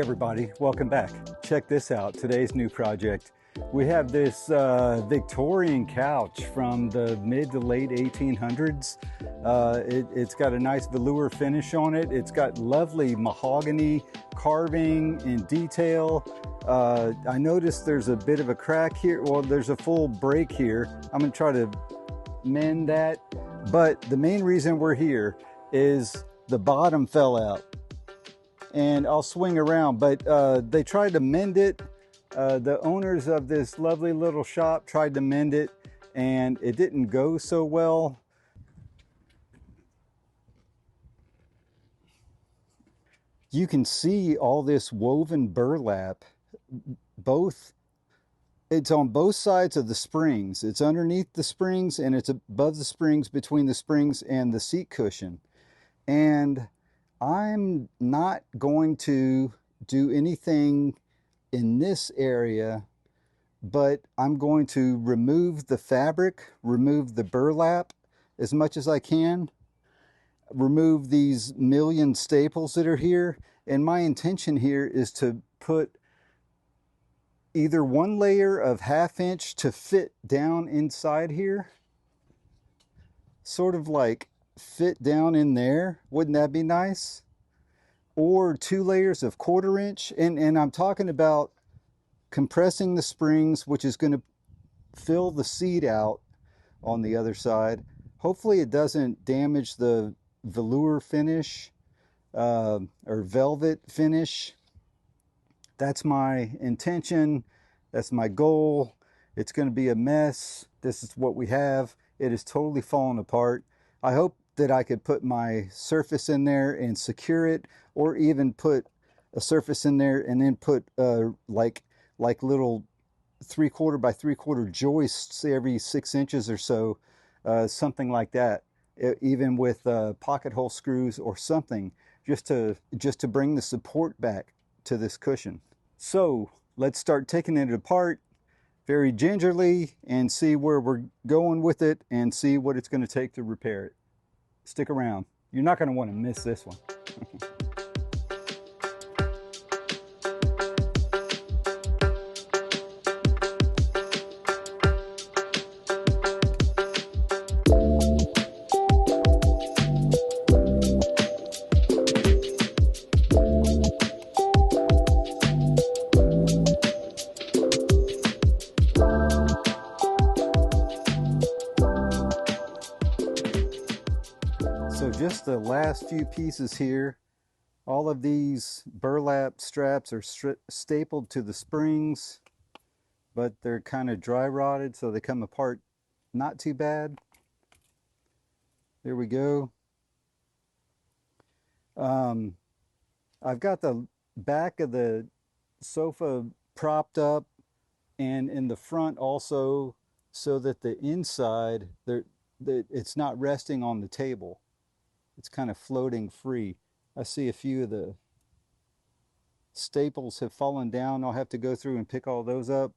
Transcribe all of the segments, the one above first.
everybody, welcome back. Check this out, today's new project. We have this Victorian couch from the mid to late 1800s. It's got a nice velour finish on it. It's got lovely mahogany carving and detail. I noticed there's a bit of a crack here. Well, there's a full break here. I'm gonna try to mend that. But the main reason we're here is the bottom fell out. And I'll swing around, but they tried to mend it. The owners of this lovely little shop tried to mend it, and it didn't go so well. You can see all this woven burlap. It's on both sides of the springs. It's underneath the springs, and it's above the springs, between the springs and the seat cushion. And I'm not going to do anything in this area, but I'm going to remove the fabric, remove the burlap as much as I can, remove these million staples that are here. And my intention here is to put either one layer of 1/2 inch to fit down inside here, sort of like fit down in there. Wouldn't that be nice? Or 2 layers of 1/4 inch, and I'm talking about compressing the springs, which is going to fill the seat out on the other side. Hopefully it doesn't damage the velour finish or velvet finish. That's my intention. That's my goal. It's going to be a mess. This is what we have. It is totally falling apart. I hope that I could put my surface in there and secure it, or even put a surface in there and then put like little 3/4 by 3/4 joists every 6 inches or so, something like that, even with pocket hole screws or something, just to bring the support back to this cushion. So let's start taking it apart very gingerly and see where we're going with it and see what it's going to take to repair it. Stick around. You're not going to want to miss this one. So just the last few pieces here. All of these burlap straps are stapled to the springs, but they're kind of dry rotted, so they come apart not too bad. There we go. I've got the back of the sofa propped up, and in the front also, so that the inside, it's not resting on the table. It's kind of floating free. I see a few of the staples have fallen down. I'll have to go through and pick all those up.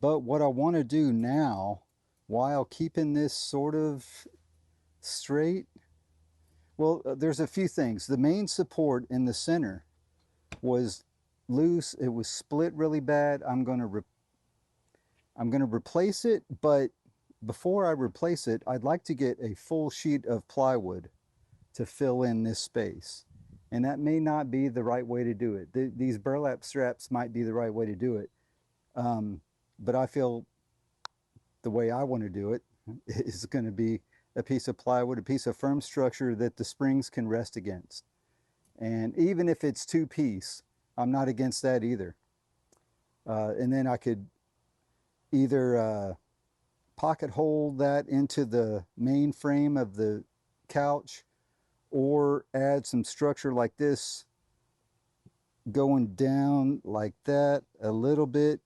But what I want to do now, while keeping this sort of straight, well, there's a few things. The main support in the center was loose. It was split really bad. I'm going to replace it, but before I replace it, I'd like to get a full sheet of plywood to fill in this space. And that may not be the right way to do it. These burlap straps might be the right way to do it. But I feel the way I want to do it is going to be a piece of plywood, a piece of firm structure that the springs can rest against. And even if it's 2-piece, I'm not against that either. And then I could either pocket hole that into the main frame of the couch, or add some structure like this going down like that a little bit,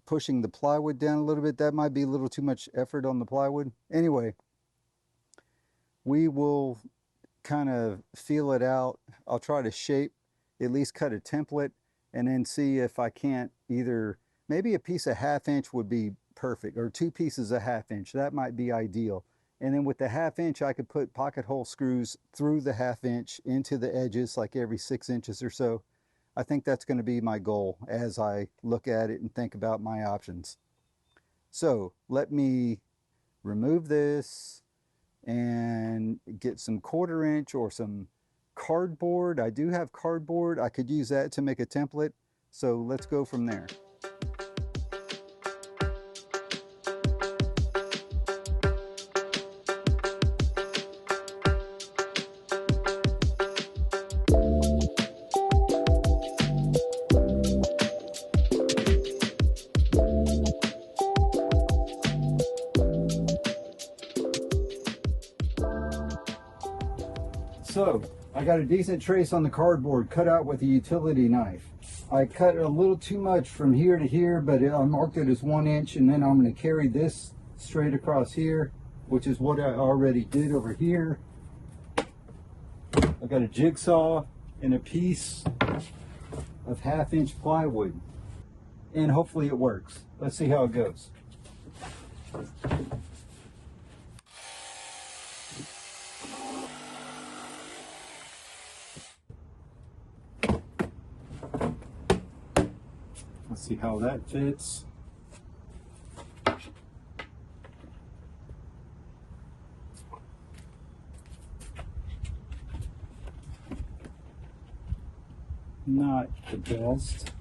pushing the plywood down a little bit. That might be a little too much effort on the plywood. Anyway, we will kind of feel it out. I'll try to shape, at least cut a template, and then see if I can't either, maybe a piece of 1/2 inch would be perfect, or 2 pieces of 1/2 inch. That might be ideal. And then with the 1/2 inch, I could put pocket hole screws through the 1/2 inch into the edges, like every 6 inches or so. I think that's going to be my goal as I look at it and think about my options. So let me remove this and get some 1/4 inch or some cardboard. I do have cardboard. I could use that to make a template. So let's go from there. So I got a decent trace on the cardboard cut out with a utility knife. I cut a little too much from here to here, but I marked it as 1 inch, and then I'm going to carry this straight across here, which is what I already did over here. I got a jigsaw and a piece of 1/2 inch plywood, and hopefully it works. Let's see how it goes. Let's see how that fits. Not the best.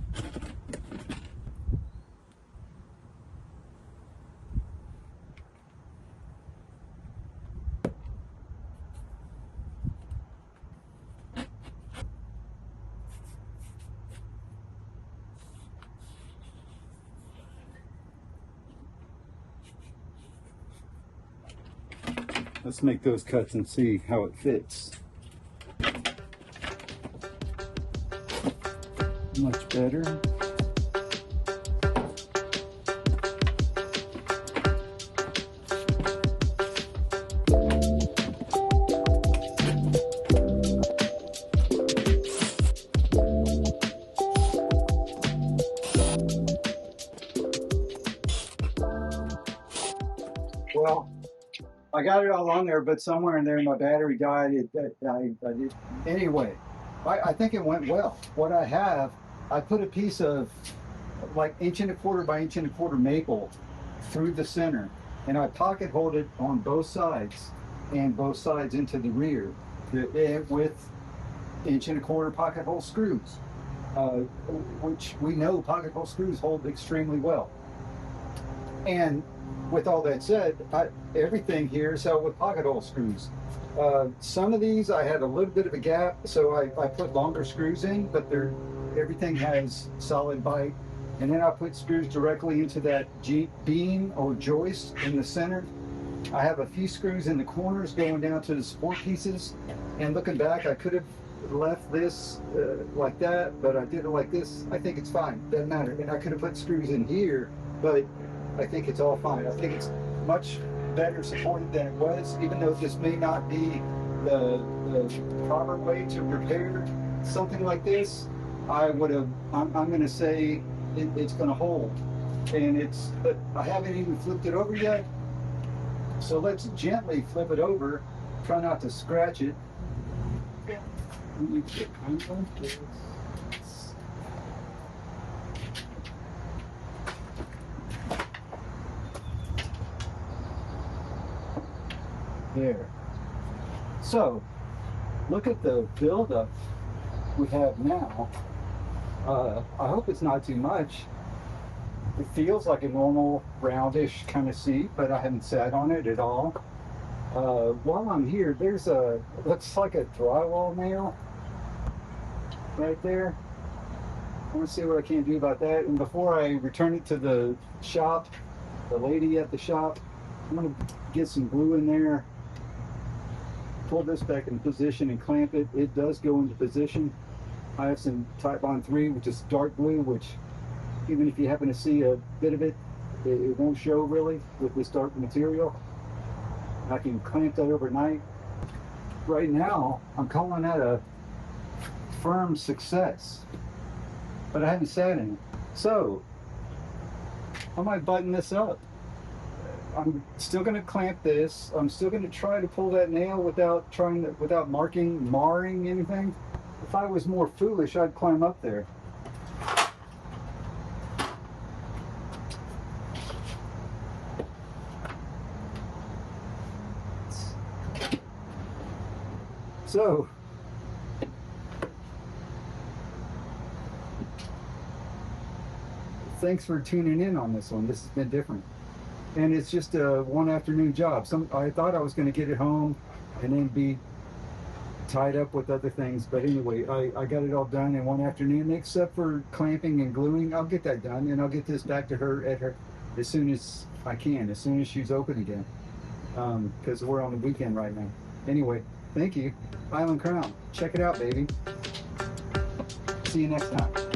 Let's make those cuts and see how it fits. Much better. Well, I got it all on there, but somewhere in there my battery died. Anyway, I think it went well. What I put a piece of like 1¼ by 1¼ maple through the center, and I pocket hold it on both sides and both sides into the rear with 1¼ pocket hole screws, which we know pocket hole screws hold extremely well. And with all that said, everything here is held with pocket hole screws. Some of these I had a little bit of a gap, so I put longer screws in, but everything has solid bite. And then I put screws directly into that beam or joist in the center. I have a few screws in the corners going down to the support pieces. And looking back, I could have left this like that, but I did it like this. I think it's fine, doesn't matter. And I could have put screws in here, but I think it's all fine. I think it's much better supported than it was, even though this may not be the proper way to repair something like this. I'm going to say it's going to hold. And but I haven't even flipped it over yet. So let's gently flip it over. Try not to scratch it. There. So, look at the buildup we have now. I hope it's not too much. It feels like a normal roundish kind of seat, but I haven't sat on it at all. While I'm here, there's looks like a drywall nail right there. I want to see what I can do about that. And before I return it to the shop, the lady at the shop, I'm going to get some glue in there, pull this back in position and clamp it. It does go into position. I have some Type Bond 3, which is dark blue, which even if you happen to see a bit of it, it won't show really with this dark material. I can clamp that overnight. Right now, I'm calling that a firm success, but I haven't sat in it. So, I might button this up. I'm still going to clamp this. I'm still going to try to pull that nail without marring anything. If I was more foolish, I'd climb up there. So, thanks for tuning in on this one. This has been different. And it's just a one afternoon job. I thought I was going to get it home and then be tied up with other things. But anyway, I got it all done in one afternoon, except for clamping and gluing. I'll get that done, and I'll get this back to her as soon as I can, as soon as she's open again. Because we're on the weekend right now. Anyway, thank you. Island Crown. Check it out, baby. See you next time.